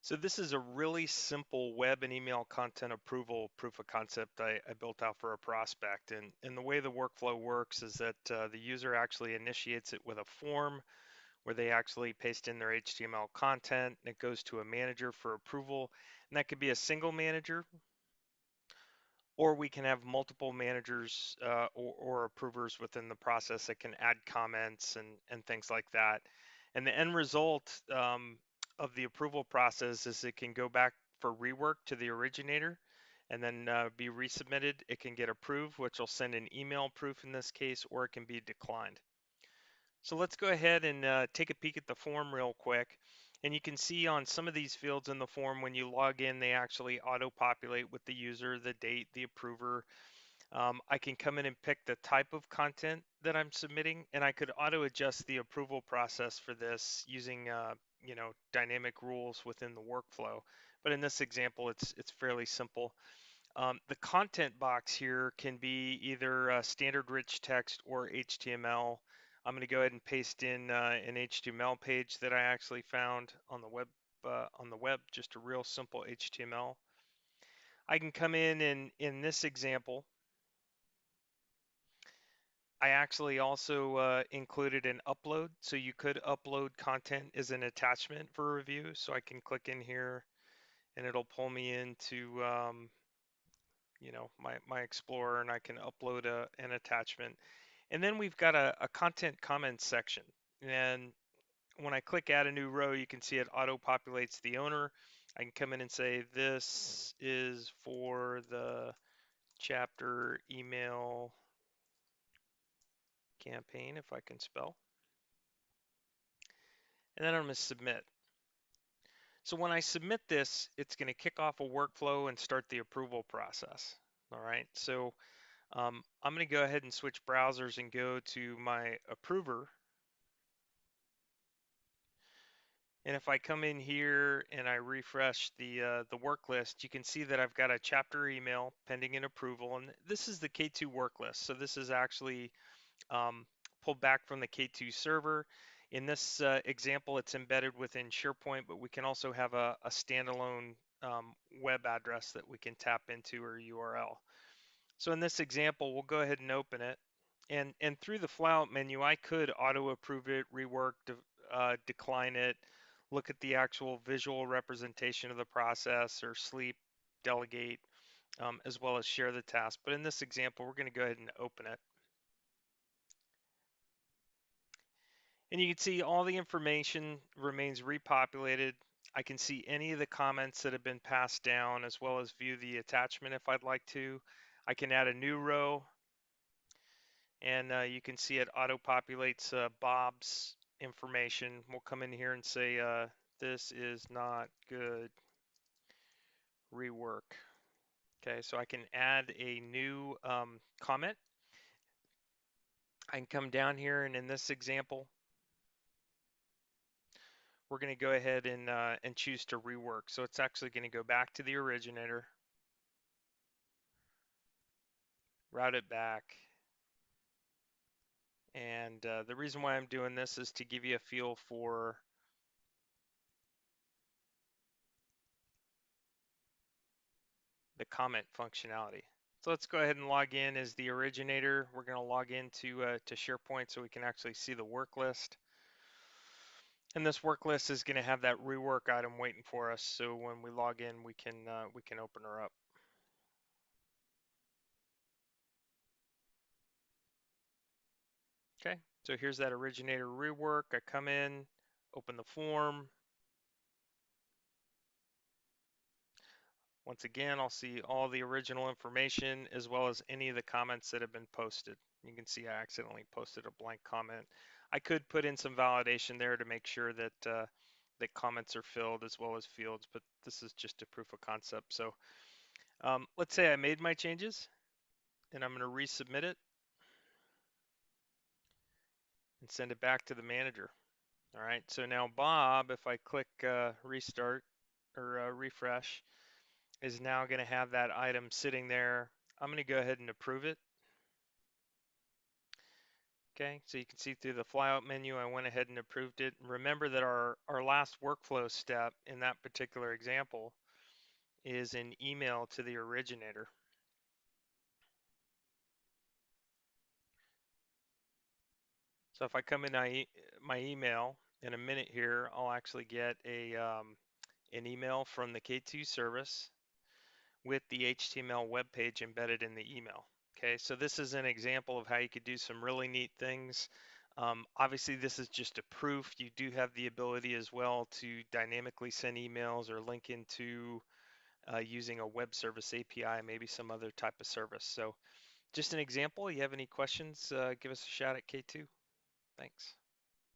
So this is a really simple web and email content approval proof of concept I built out for a prospect. And the way the workflow works is that the user actually initiates it with a form where they actually paste in their HTML content and it goes to a manager for approval. And that could be a single manager, or we can have multiple managers or approvers within the process that can add comments and things like that. And the end result of the approval process is it can go back for rework to the originator and then be resubmitted. It can get approved, which will send an email proof in this case, or it can be declined. So let's go ahead and take a peek at the form real quick. And you can see on some of these fields in the form, when you log in, they actually auto-populate with the user, the date, the approver. I can come in and pick the type of content that I'm submitting, and I could auto-adjust the approval process for this using, dynamic rules within the workflow. But in this example, it's fairly simple. The content box here can be either standard rich text or HTML. I'm going to go ahead and paste in an HTML page that I actually found on the web, just a real simple HTML. I can come in and in this example, I actually also included an upload, so you could upload content as an attachment for review. So I can click in here and it'll pull me into my Explorer, and I can upload an attachment. And then we've got a content comments section. And when I click add a new row, you can see it auto populates the owner. I can come in and say this is for the chapter email campaign, if I can spell. And then I'm going to submit. So when I submit this, it's going to kick off a workflow and start the approval process. All right. So I'm going to go ahead and switch browsers and go to my approver. And if I come in here and I refresh the work list, you can see that I've got a chapter email pending an approval. And this is the K2 work list. So this is actually pulled back from the K2 server. In this example, it's embedded within SharePoint, but we can also have a standalone web address that we can tap into, or URL. So in this example, we'll go ahead and open it. And through the flyout menu, I could auto approve it, rework, decline it, look at the actual visual representation of the process, or sleep, delegate, as well as share the task. But in this example, we're going to go ahead and open it. And you can see all the information remains repopulated. I can see any of the comments that have been passed down, as well as view the attachment if I'd like to. I can add a new row, and you can see it auto-populates Bob's information. We'll come in here and say, this is not good, rework. Okay, so I can add a new comment. I can come down here, and in this example, we're going to go ahead and choose to rework. So it's actually going to go back to the originator, route it back. And the reason why I'm doing this is to give you a feel for the comment functionality. So let's go ahead and log in as the originator. We're going to log into to SharePoint so we can actually see the work list. And this work list is going to have that rework item waiting for us. So when we log in, we can open her up. Okay, so here's that originator rework. I come in, open the form. Once again, I'll see all the original information as well as any of the comments that have been posted. You can see I accidentally posted a blank comment. I could put in some validation there to make sure that that comments are filled as well as fields, but this is just a proof of concept. So let's say I made my changes and I'm going to resubmit it and send it back to the manager. All right, so now Bob, if I click restart or refresh, is now going to have that item sitting there. I'm going to go ahead and approve it. Okay, so you can see through the flyout menu, I went ahead and approved it. Remember that our last workflow step in that particular example is an email to the originator. So if I come in my email in a minute here, I'll actually get an email from the K2 service with the HTML web page embedded in the email. Okay, so this is an example of how you could do some really neat things. Obviously, this is just a proof. You do have the ability as well to dynamically send emails or link into using a web service API, maybe some other type of service. So just an example. You have any questions, give us a shout at K2. Thanks.